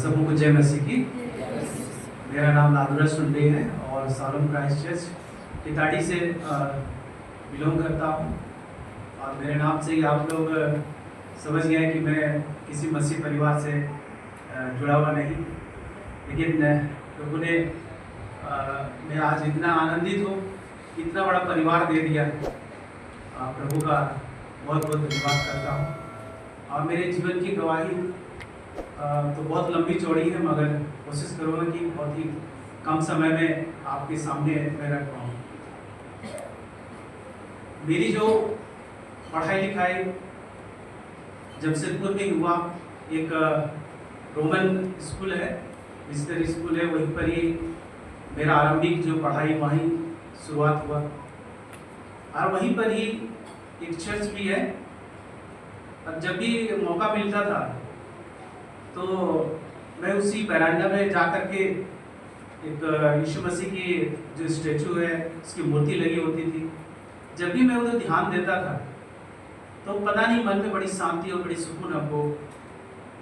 सबों को जय मसीह की। मेरा नाम नादुरा सुंडे है और सालोम क्राइस्ट चर्च इताड़ी से बिलोंग करता हूँ। और मेरे नाम से ही आप लोग समझ गए कि मैं किसी मसीह परिवार से जुड़ा हुआ नहीं, लेकिन लोगों ने मैं आज इतना आनंदित हूँ, इतना बड़ा परिवार दे दिया। प्रभु का बहुत बहुत धन्यवाद करता हूँ। और मेरे जीवन की गवाही तो बहुत लंबी चौड़ी है, मगर कोशिश करूँगा कि बहुत ही कम समय में आपके सामने मैं रख पाऊँ। मेरी जो पढ़ाई लिखाई जमशेदपुर में हुआ, एक रोमन स्कूल है, मिशनरी स्कूल है, वहीं पर ही मेरा आरंभिक जो पढ़ाई वहीं शुरुआत हुआ। और वहीं पर ही एक चर्च भी है। और जब भी मौका मिलता था तो मैं उसी बरामदा में जा कर के एक यीशु मसीह की जो स्टैचू है उसकी मूर्ति लगी होती थी, जब भी मैं उधर ध्यान देता था तो पता नहीं मन में बड़ी शांति और बड़ी सुकून हमको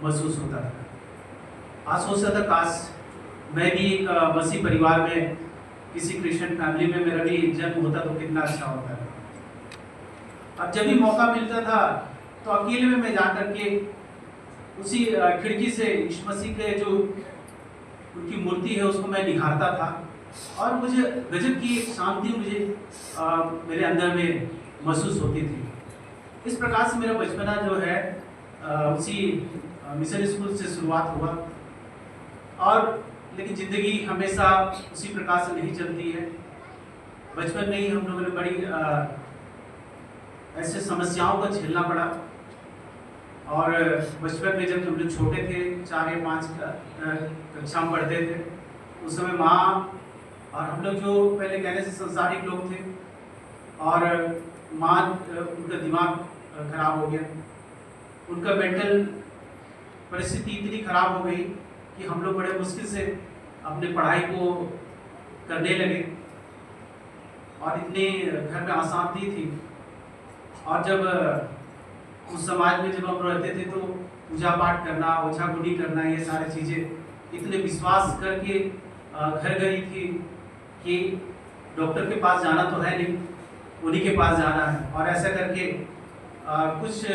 महसूस होता था। आज सोचता था काश मैं भी एक मसीह परिवार में, किसी क्रिश्चियन फैमिली में मेरा भी जन्म होता तो कितना अच्छा होता है। अब जब भी मौका मिलता था तो अकेले में मैं जा करके उसी खिड़की से यीशु मसीह के जो उनकी मूर्ति है उसको मैं निहारता था, और मुझे गजब की एक शांति मुझे मेरे अंदर में महसूस होती थी। इस प्रकार से मेरा बचपना जो है उसी मिशन स्कूल से शुरुआत हुआ। और लेकिन ज़िंदगी हमेशा उसी प्रकार से नहीं चलती है। बचपन में ही हम लोगों ने बड़ी ऐसे समस्याओं को झेलना पड़ा। और बचपन में जब हम लोग छोटे थे, 4 या 5 कक्षा में पढ़ते थे, उस समय माँ और हम लोग जो पहले कहने से संसारिक लोग थे, और माँ उनका दिमाग खराब हो गया, उनका मेंटल परिस्थिति इतनी खराब हो गई कि हम लोग बड़े मुश्किल से अपने पढ़ाई को करने लगे। और इतने घर में अशांति थी। और जब उस समाज में जब हम रहते थे तो पूजा पाठ करना, ओछा गुड़ी करना, ये सारी चीज़ें इतने विश्वास करके घर गई थी कि डॉक्टर के पास जाना तो है नहीं, उन्हीं के पास जाना है। और ऐसा करके कुछ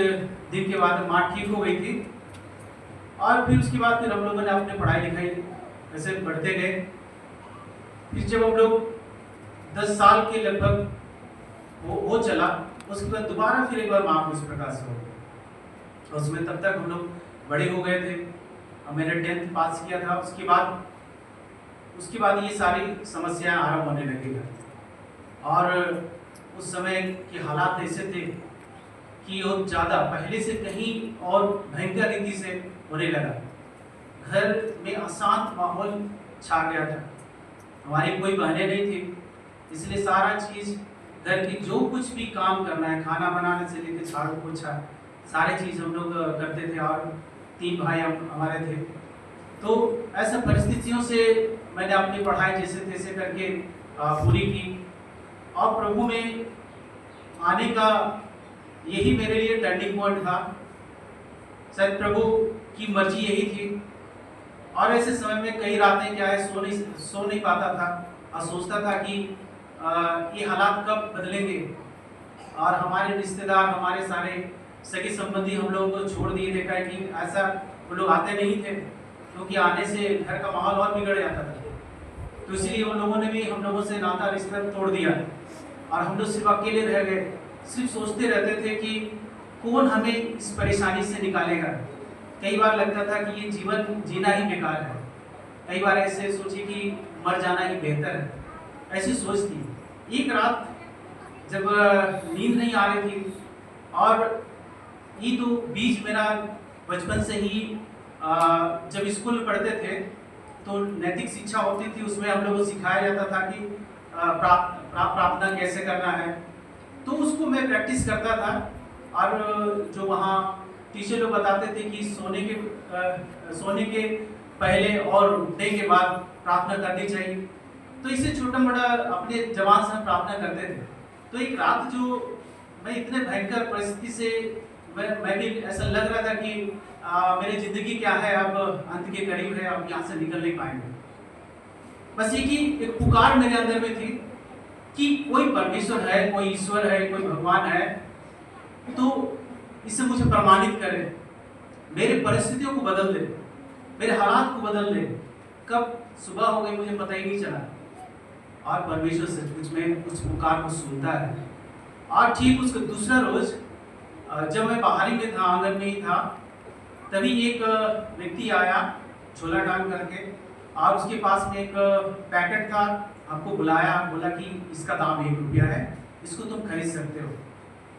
दिन के बाद माँ ठीक हो गई थी। और फिर उसके बाद फिर हम लोगों ने अपने पढ़ाई लिखाई ऐसे बढ़ते गए। फिर जब हम लोग 10 साल के लगभग वो चला, उसके बाद दोबारा फिर एक बार माँ को इस प्रकार से हो गया। उसमें तब तक हम लोग बड़े हो गए थे। अब मैंने 10th पास किया था। उसके बाद ये सारी समस्याएं आरंभ होने लगेगा। और उस समय के हालात ऐसे थे कि और ज़्यादा पहले से कहीं और भयंकर रीति से होने लगा। घर में अशांत माहौल छा गया था। हमारी कोई बहनें नहीं थी, इसलिए सारा चीज़ घर की जो कुछ भी काम करना है, खाना बनाने से लेकर झाड़ू पोछा, सारी चीज़ हम लोग करते थे। और 3 भाई हमारे थे। तो ऐसा परिस्थितियों से मैंने अपनी पढ़ाई जैसे तैसे करके पूरी की। और प्रभु में आने का यही मेरे लिए टर्निंग पॉइंट था। शायद प्रभु की मर्जी यही थी। और ऐसे समय में कई रातें क्या है सो नहीं पाता था, और सोचता था कि ये हालात कब बदलेंगे। और हमारे रिश्तेदार, हमारे सारे सगे संबंधी हम लोगों को छोड़ दिए। देखा है कि ऐसा वो लोग आते नहीं थे, क्योंकि आने से घर का माहौल और बिगड़ जाता था। तो इसलिए उन लोगों ने भी हम लोगों से नाता रिश्ता तोड़ दिया। और हम लोग सिर्फ अकेले रह गए, सिर्फ सोचते रहते थे कि कौन हमें इस परेशानी से निकालेगा। कई बार लगता था कि ये जीवन जीना ही बेकार है। कई बार ऐसे सोची कि मर जाना ही बेहतर है, ऐसी सोच थी। एक रात जब नींद नहीं आ रही थी, और ये तो बीज मेरा बचपन से ही जब स्कूल पढ़ते थे तो नैतिक शिक्षा होती थी, उसमें हम लोगों को सिखाया जाता था कि प्रार्थना कैसे करना है। तो उसको मैं प्रैक्टिस करता था। और जो वहाँ टीचर लोग बताते थे कि सोने के पहले और उठने के बाद प्रार्थना करनी चाहिए, तो इसे छोटा मोटा अपने जवान से प्रार्थना करते थे। तो एक रात जो मैं इतने भयंकर परिस्थिति से मैं भी ऐसा लग रहा था कि मेरी ज़िंदगी क्या है, अब अंत के करीब है, अब यहाँ से निकल नहीं पाएंगे। बस एक ही एक पुकार मेरे अंदर में थी कि कोई परमेश्वर है, कोई ईश्वर है, कोई भगवान है, तो इससे मुझे प्रमाणित करे, मेरे परिस्थितियों को बदल दे, मेरे हालात को बदल दे। कब सुबह हो गई मुझे पता ही नहीं चला, और परमेश्वर सचमुच में उस पुकार को सुनता है। और ठीक उसके दूसरा रोज जब मैं बाहरी में था, आंगन में ही था, तभी एक व्यक्ति आया झोला टांग करके, और उसके पास में एक पैकेट था, हमको बुलाया, बोला कि इसका दाम 1 रुपया है, इसको तुम खरीद सकते हो।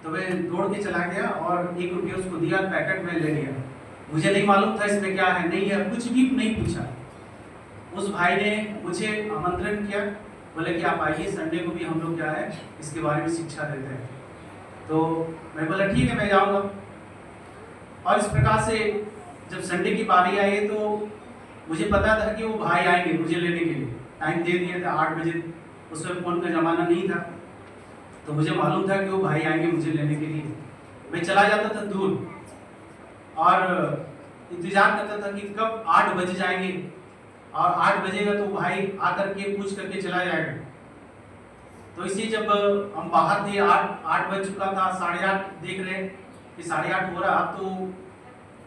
तो मैं दौड़ के चला गया और 1 रुपया उसको दिया, पैकेट में ले लिया। मुझे नहीं मालूम था इसमें क्या है, नहीं है, कुछ भी नहीं पूछा। उस भाई ने मुझे आमंत्रण किया, बोले कि आप आइए, संडे को भी हम लोग क्या है इसके बारे में शिक्षा देते हैं। तो मैं बोला ठीक है, मैं जाऊँगा। और इस प्रकार से जब संडे की बारी आई तो मुझे पता था कि वो भाई आएंगे मुझे लेने के लिए। टाइम दे दिया था 8 बजे, उस वक्त फ़ोन का ज़माना नहीं था, तो मुझे मालूम था कि वो भाई आएंगे मुझे लेने के लिए। मैं चला जाता था दूर और इंतज़ार करता था कि कब 8 बज जाएंगे, और 8 बजेगा तो भाई आकर के पूछ करके चला जाएगा। तो इसलिए जब हम बाहर थे, 8 बज चुका था, 8:30 देख रहे कि 8:30 हो रहा, अब तो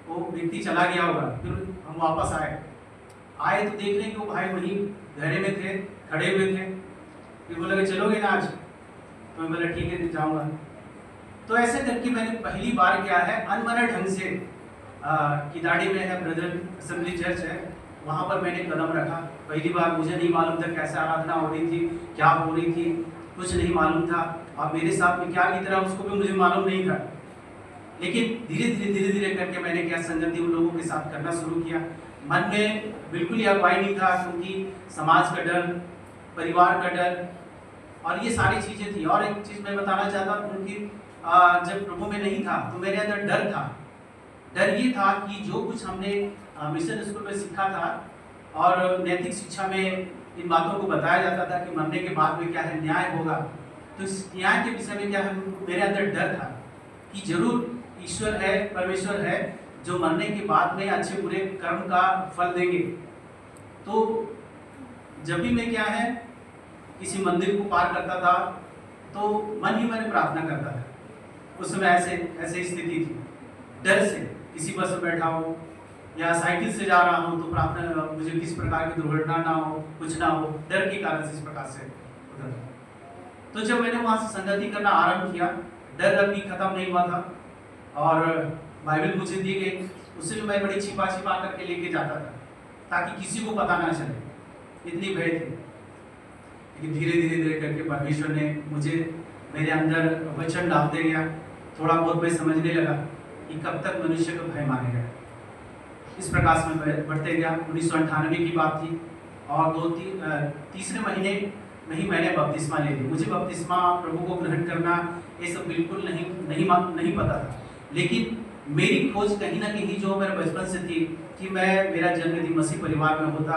वो व्यक्ति चला गया होगा। फिर हम वापस आए तो देख रहे कि वो भाई वहीं घरे में थे, खड़े हुए थे। फिर बोला कि चलोगे ना आज? तो मैं बोला ठीक है जाऊँगा। तो ऐसे करके मैंने पहली बार क्या है अनमना ढंग से किदाड़ी में है ब्रदर असेंबली चर्च है, वहाँ पर मैंने कदम रखा। पहली बार मुझे नहीं मालूम था कैसे आराधना हो रही थी, क्या हो रही थी, कुछ नहीं मालूम था, और मेरे साथ में क्या बीत रहा उसको भी मुझे मालूम नहीं था। लेकिन धीरे धीरे करके मैंने क्या संगति उन लोगों के साथ करना शुरू किया। मन में बिल्कुल ही अगुवाई नहीं था, क्योंकि समाज का डर, परिवार का डर, और ये सारी चीज़ें थी। और एक चीज़ मैं बताना चाहता हूँ कि जब प्रभु में नहीं था तो मेरे अंदर डर था। डर ये था कि जो कुछ हमने मिशन स्कूल में सीखा था और नैतिक शिक्षा में इन बातों को बताया जाता था कि मरने के बाद में क्या है न्याय होगा, तो इस न्याय के विषय में क्या है मेरे अंदर डर था कि जरूर ईश्वर है, परमेश्वर है, जो मरने के बाद में अच्छे बुरे कर्म का फल देंगे। तो जब भी मैं क्या है किसी मंदिर को पार करता था तो मन ही मन प्रार्थना करता था। उस समय ऐसे स्थिति थी, डर से किसी बस में बैठा हो या साइकिल से जा रहा हूँ तो प्रार्थना, मुझे किस प्रकार की दुर्घटना ना हो, कुछ ना हो, डर के कारण से इस प्रकार से होता था। तो जब मैंने वहाँ से संगति करना आरंभ किया, डर अभी खत्म नहीं हुआ था, और बाइबल मुझे दी गई, उससे भी मैं बड़ी छिपा करके लेके जाता था ताकि किसी को पता ना चले, इतनी भय थी। लेकिन धीरे करके परमेश्वर ने मुझे मेरे अंदर वचन डालते गया, थोड़ा बहुत मैं समझने लगा कि कब तक मनुष्य को भय मानेगा। इस प्रकार से मैं बढ़ते गया। 1998 की बात थी, और तीसरे महीने में ही मैंने बपतिस्मा ले ली। मुझे बपतिस्मा, प्रभु को ग्रहण करना, ये सब बिल्कुल नहीं पता था। लेकिन मेरी खोज कहीं ना कहीं जो मेरे बचपन से थी कि मेरा जन्म यदि मसीह परिवार में होता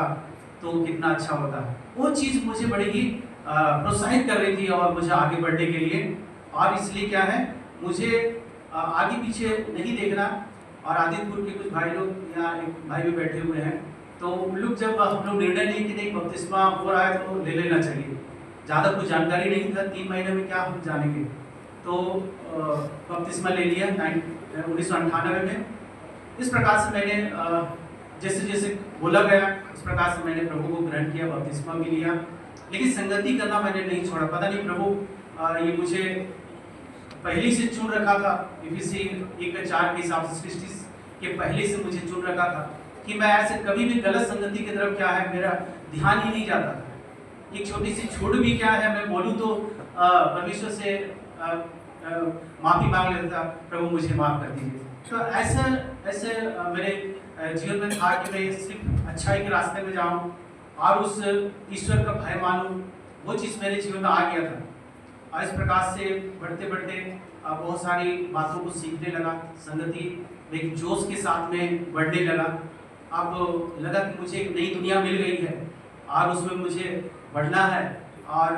तो कितना अच्छा होता, वो चीज़ मुझे बड़ी ही प्रोत्साहित कर रही थी और मुझे आगे बढ़ने के लिए। और इसलिए क्या है, मुझे आगे पीछे नहीं देखना। और आदित्यपुर के कुछ भाई लोग यहाँ एक भाई भी बैठे हुए हैं, तो उन लोग जब हम लोग निर्णय लिए कि नहीं बपतिस्मा हो रहा है तो ले लेना चाहिए, ज़्यादा कुछ जानकारी नहीं था, 3 महीने में क्या हम जानेंगे, तो बपतिस्मा ले लिया 1998 में। इस प्रकार से मैंने जैसे जैसे बोला गया उस प्रकार से मैंने प्रभु को ग्रहण किया, बपतिस्मा भी लिया। लेकिन संगति करना मैंने नहीं छोड़ा। पता नहीं प्रभु ये मुझे पहले से चुन रखा था, इफिसी 1:4 के हिसाब से सृष्टि के पहले से मुझे चुन रखा था कि मैं ऐसे कभी भी गलत संगति की तरफ क्या है मेरा ध्यान ही नहीं जाता था। एक छोटी सी छूट भी क्या है मैं बोलूँ तो परमेश्वर से माफी मांग लेता, प्रभु मुझे माफ कर दीजिए। तो ऐसे मेरे जीवन में था कि मैं सिर्फ अच्छाई के रास्ते में जाऊं और उस ईश्वर का भय मानूं, वो चीज़ मेरे जीवन में आ गया था। और इस प्रकार से बढ़ते बहुत सारी बातों को सीखने लगा, संगति एक जोश के साथ में बढ़ने लगा। अब लगा कि मुझे एक नई दुनिया मिल गई है और उसमें मुझे बढ़ना है। और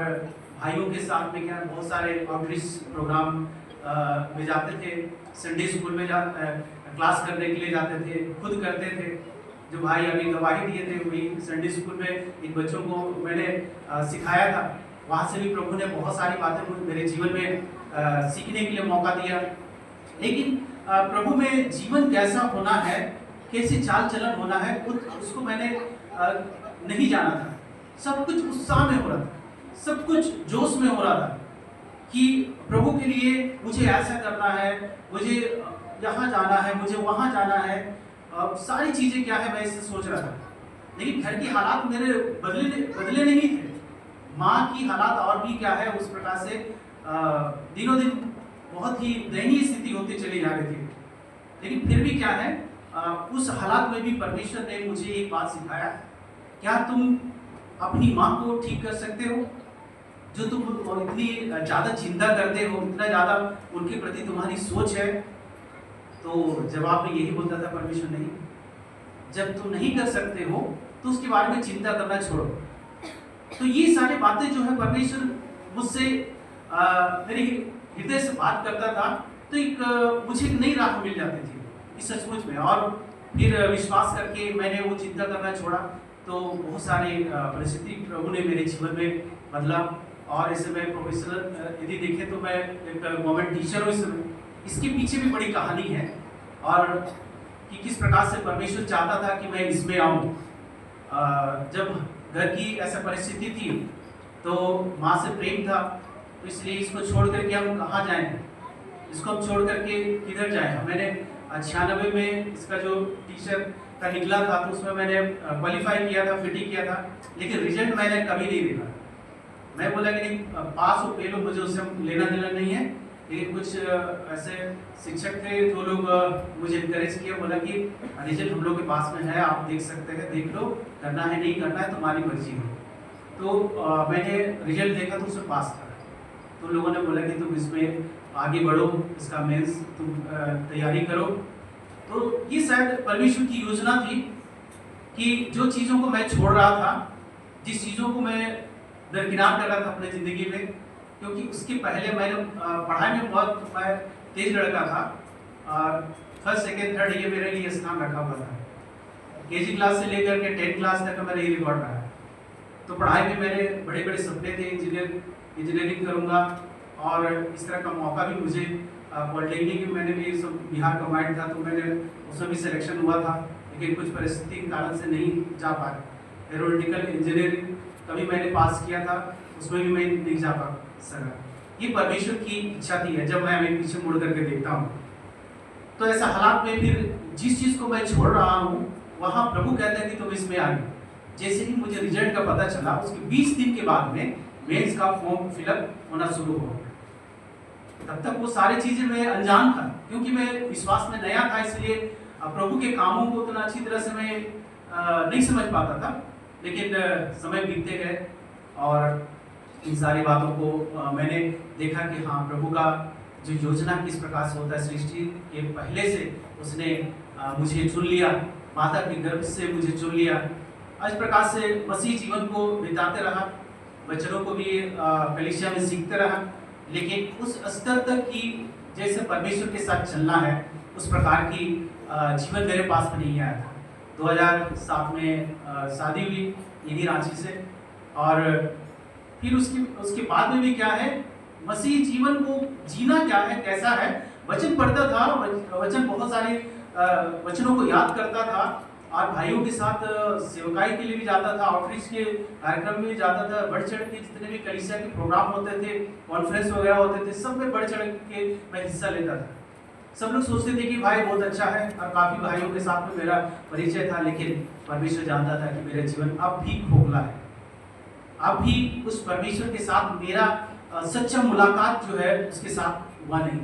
भाइयों के साथ में क्या बहुत सारे आउटरीच प्रोग्राम में जाते थे, संडे स्कूल में क्लास करने के लिए जाते थे, खुद करते थे। जो भाई अभी गवाही दिए थे वही संडे स्कूल में इन बच्चों को मैंने सिखाया था। वहाँ से भी प्रभु ने बहुत सारी बातें मेरे जीवन में सीखने के लिए मौका दिया। लेकिन प्रभु में जीवन कैसा होना है, कैसे चाल चलन होना है, उसको मैंने नहीं जाना था। सब कुछ उत्साह में हो रहा था, सब कुछ जोश में हो रहा था कि प्रभु के लिए मुझे ऐसा करना है, मुझे यहाँ जाना है, मुझे वहाँ जाना है। सारी चीज़ें क्या है मैं इससे सोच रहा था। लेकिन घर के हालात मेरे बदले नहीं थे। माँ की हालात और भी क्या है उस प्रकार से दिनों दिन बहुत ही दयनीय स्थिति होती चली जा रही थी। लेकिन फिर भी क्या है, उस हालात में भी परमेश्वर ने मुझे एक बात सिखाया, क्या तुम अपनी माँ को ठीक कर सकते हो? जो तुम इतनी ज़्यादा चिंता करते हो, इतना ज़्यादा उनके प्रति तुम्हारी सोच है। तो जवाब में यही बोलता था परमेश्वर, नहीं, जब तुम नहीं कर सकते हो तो उसके बारे में चिंता करना छोड़ो। तो ये सारी बातें जो है परमेश्वर मुझसे मेरे हृदय से बात करता था। तो मुझे एक नई राह मिल जाती थी इस सचमुच में। और फिर विश्वास करके मैंने वो चिंता करना छोड़ा। तो बहुत सारी परिस्थिति प्रभु ने मेरे जीवन में बदला। और इसे मैं प्रोफेशनल यदि देखें तो मैं एक गवर्नमेंट टीचर हूँ इस समय। इसके पीछे भी बड़ी कहानी है और कि किस प्रकार से परमेश्वर चाहता था कि मैं इसमें आऊँ। जब घर की ऐसा परिस्थिति थी तो माँ से प्रेम था, तो इसलिए इसको छोड़ करके हम कहाँ जाएं, इसको हम छोड़ करके किधर जाएं। मैंने 96 में इसका जो टीचर का निकला था तो उसमें मैंने क्वालिफाई किया था, फिटिंग किया था, लेकिन रिजल्ट मैंने कभी नहीं देखा। मैं बोला कि नहीं, पास हो फेल हो मुझे उससे लेना देना नहीं है। लेकिन कुछ ऐसे शिक्षक थे जो लोग मुझे इनकरेज किया, बोला कि रिजल्ट हम लोग के पास में है, आप देख सकते हैं, देख लो, करना है नहीं करना है तुम्हारी मर्जी है। तो मैंने रिजल्ट देखा तो उसमें पास था। तो लोगों ने बोला कि तुम इसमें आगे बढ़ो, इसका मेंस तुम तैयारी करो। तो ये शायद परमेश्वर की योजना थी कि जो चीज़ों को मैं छोड़ रहा था, जिस चीज़ों को मैं दरकिनार कर रहा था अपने ज़िंदगी में, क्योंकि उसके पहले मैंने पढ़ाई में बहुत मैं तेज लड़का था। फर्स्ट सेकेंड थर्ड ये मेरे लिए स्थान रखा हुआ था। केजी क्लास से लेकर के 10th क्लास तक का मेरा ये रिकॉर्ड रहा। तो पढ़ाई में मेरे बड़े बड़े सपने थे, इंजीनियरिंग करूँगा। और इस तरह का मौका भी मुझे पॉलिटेक्निक में मैंने भी सब बिहार कमांड था तो मैंने उसमें भी सिलेक्शन हुआ था, लेकिन कुछ परिस्थिति के कारण से नहीं जा पाया। एरोनॉटिकल इंजीनियरिंग कभी मैंने पास किया था, उसमें भी मैं नहीं जा पा सका। ये परमेश्वर की इच्छा थी। जब मैं पीछे मुड़ करके देखता हूँ तो ऐसा हालात में फिर जिस चीज़ को मैं छोड़ रहा हूँ वहाँ प्रभु कहता है कि तुम इसमें आ गए। जैसे ही मुझे रिजल्ट का पता चला उसके 20 दिन के बाद में मेंस का फॉर्म फिलअप होना शुरू हो गया। तब तक वो सारी चीज़ें मैं अनजान था, क्योंकि मैं विश्वास में नया था, इसलिए प्रभु के कामों को उतना अच्छी तरह से मैं नहीं समझ पाता था। लेकिन समय बीतते गए और इन सारी बातों को मैंने देखा कि हाँ, प्रभु का जो योजना किस प्रकार से होता है। सृष्टि के पहले से उसने मुझे चुन लिया, माता के गर्भ से मुझे चुन लिया। इस प्रकार से मसीह जीवन को बिताते रहा, बच्चों को भी कलीसिया में सीखते रहा। लेकिन उस स्तर तक की जैसे परमेश्वर के साथ चलना है उस प्रकार की जीवन मेरे पास में नहीं आया था। 2007 में शादी हुई यही रांची से। और फिर उसके बाद में भी क्या है, मसीह जीवन को जीना क्या है, कैसा है। वचन पढ़ता था, वचन बहुत सारे वचनों को याद करता था और भाइयों के साथ सेवकाई के लिए भी जाता था, आउटरीच के कार्यक्रम में भी जाता था। बढ़ चढ़ के जितने भी कलीसिया के प्रोग्राम होते थे, कॉन्फ्रेंस वगैरह होते थे, सब में बढ़ चढ़ के मैं हिस्सा लेता था। सब लोग सोचते थे कि भाई बहुत अच्छा है और काफ़ी भाइयों के साथ में मेरा परिचय था। लेकिन परमेश्वर जानता था कि मेरा जीवन अब भी खोखला है, अब भी उस परमेश्वर के साथ मेरा सच्चा मुलाकात जो है उसके साथ हुआ नहीं।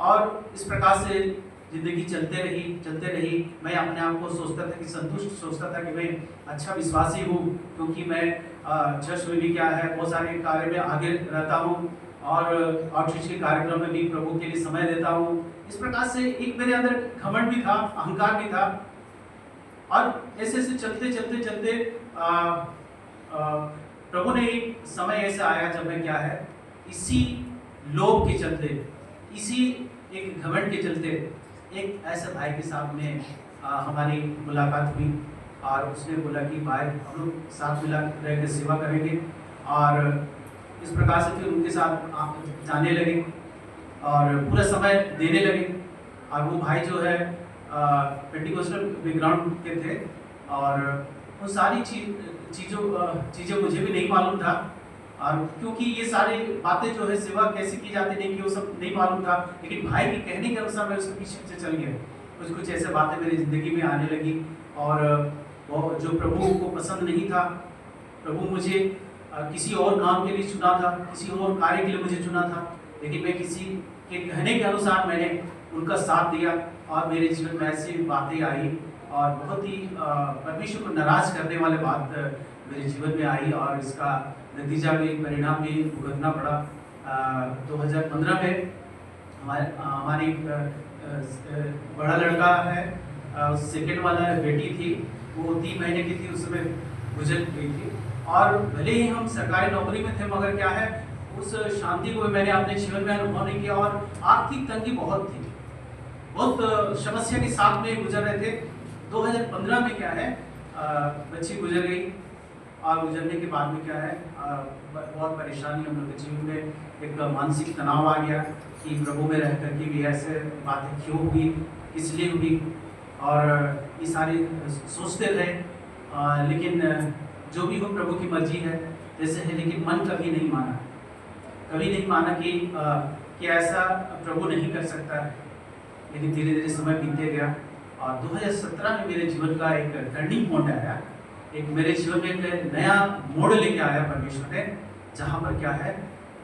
और इस प्रकार से जिंदगी चलते रही। मैं अपने आप को सोचता था कि संतुष्ट सोचता था कि मैं अच्छा विश्वासी हूँ, क्योंकि मैं चर्च में भी क्या है बहुत सारे कार्य में आगे रहता हूँ और आउटरीच के कार्यक्रम में भी प्रभु के लिए समय देता हूँ। इस प्रकार से एक मेरे अंदर घमंड भी था, अहंकार भी था। और ऐसे चलते प्रभु ने एक समय ऐसा आया जब मैं क्या है इसी लोभ के चलते इसी एक घमंड के चलते एक ऐसे भाई के साथ में हमारी मुलाकात हुई और उसने बोला कि भाई हम लोग साथ मिला रह कर सेवा करेंगे, और इस प्रकार से फिर उनके साथ आप जाने लगे और पूरा समय देने लगे। और वो भाई जो है पेंटिकोस्टल बैकग्राउंड के थे, और वो सारी चीज़ें मुझे भी नहीं मालूम था, और क्योंकि ये सारी बातें जो है सेवा कैसे की जाती नहीं कि वो सब नहीं मालूम था, लेकिन भाई के कहने के अनुसार मैं उसके पीछे पीछे चल गया। कुछ ऐसे बातें मेरी ज़िंदगी में आने लगी, और वो जो प्रभु को पसंद नहीं था, प्रभु मुझे किसी और काम के लिए चुना था, किसी और कार्य के लिए मुझे चुना था, लेकिन मैं किसी के कहने के अनुसार मैंने उनका साथ दिया, और मेरे जीवन में ऐसी बातें आई और बहुत ही परमेश्वर को नाराज करने वाले बात मेरे जीवन में आई, और इसका नतीजा भी परिणाम भी भुगतना पड़ा। 2015 में हमारी बड़ा लड़का है, सेकेंड वाला बेटी थी, वो 3 महीने की थी, उस समय गुजर गई थी। और भले ही हम सरकारी नौकरी में थे, मगर क्या है उस शांति को मैंने अपने जीवन में अनुभव नहीं किया, और आर्थिक तंगी बहुत थी, बहुत समस्या के साथ में गुजर रहे थे। 2015 में क्या है बच्ची गुजर गई, और गुजरने के बाद में क्या है बहुत परेशानी हम लोग के जीवन में, एक मानसिक तनाव आ गया कि प्रभु में रह करके भी ऐसे बातें क्यों हुई, किस लिए हुई, और ये सारी सोचते रहे। लेकिन जो भी हो प्रभु की मर्जी है जैसे है, लेकिन मन कभी नहीं माना कि ऐसा प्रभु नहीं कर सकता है। लेकिन धीरे धीरे समय बीतते गया, और 2017 में मेरे जीवन का एक टर्निंग पॉइंट आया, एक मेरे जीवन में एक नया मोड़ लेके आया परमेश्वर ने, जहाँ पर क्या है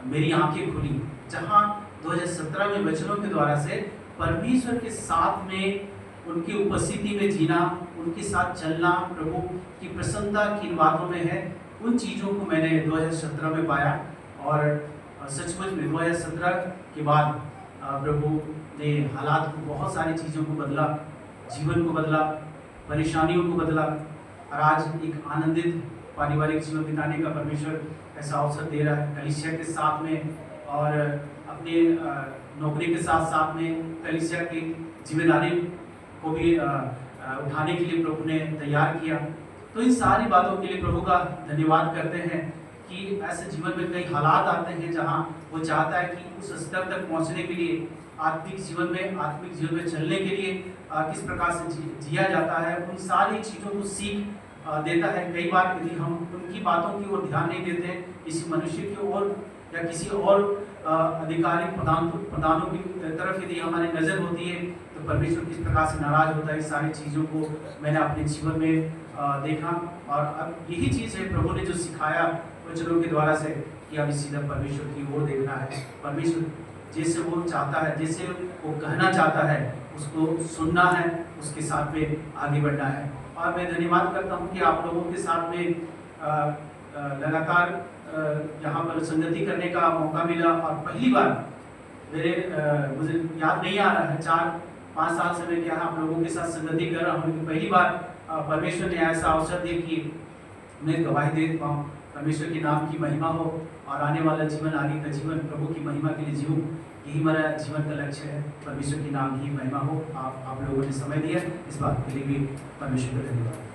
मेरी आंखें खुली, जहाँ 2017 में वचनों के द्वारा से परमेश्वर के साथ में उनकी उपस्थिति में जीना, उनके साथ चलना, प्रभु की प्रसन्नता किन बातों में है, उन चीज़ों को मैंने 2017 में पाया। और सचमुच में 2017 के बाद प्रभु ने हालात को, बहुत सारी चीज़ों को बदला, जीवन को बदला, परेशानियों को बदला, और आज एक आनंदित पारिवारिक जीवन बिताने का परमेश्वर ऐसा अवसर दे रहा है कलीसिया के साथ में, और अपने नौकरी के साथ साथ में कलीसिया की जिम्मेदारी को भी उठाने के लिए प्रभु ने तैयार किया। तो इन सारी बातों के लिए प्रभु का धन्यवाद करते हैं कि ऐसे जीवन में कई हालात आते हैं जहां वो चाहता है कि उस स्तर तक पहुंचने के लिए, आत्मिक जीवन में चलने के लिए किस प्रकार से जिया जाता है, उन सारी चीज़ों को सीख देता है। कई बार यदि हम उनकी बातों की ओर ध्यान नहीं देते, किसी मनुष्य की ओर या किसी और अधिकारिक प्रदानों की तरफ यदि हमारी नज़र होती है, तो परमेश्वर किस प्रकार से नाराज होता है। इस सारी चीज़ों को मैंने अपने जीवन में देखा, और अब यही चीज़ है प्रभु ने जो सिखाया वचनों के द्वारा से, कि अब सीधा परमेश्वर की ओर देखना है, परमेश्वर जैसे वो चाहता है, जैसे वो कहना चाहता है, उसको सुनना है, उसके साथ में आगे बढ़ना है। और मैं धन्यवाद करता हूँ कि आप लोगों के साथ में लगातार यहाँ पर संगति करने का मौका मिला, और पहली बार मुझे याद नहीं आ रहा है 4-5 साल से मैं क्या आप लोगों के साथ संगति कर रहा हूँ, पहली बार परमेश्वर ने ऐसा अवसर दे कि मैं गवाही दे पाऊँ, परमेश्वर के नाम की महिमा हो, और आने वाला जीवन, आगे का जीवन प्रभु की महिमा के लिए जीऊँ, यही मेरा जीवन का लक्ष्य है। परमेश्वर के नाम की महिमा हो। आप लोगों ने समय दिया, इस बात के लिए भी परमेश्वर का धन्यवाद।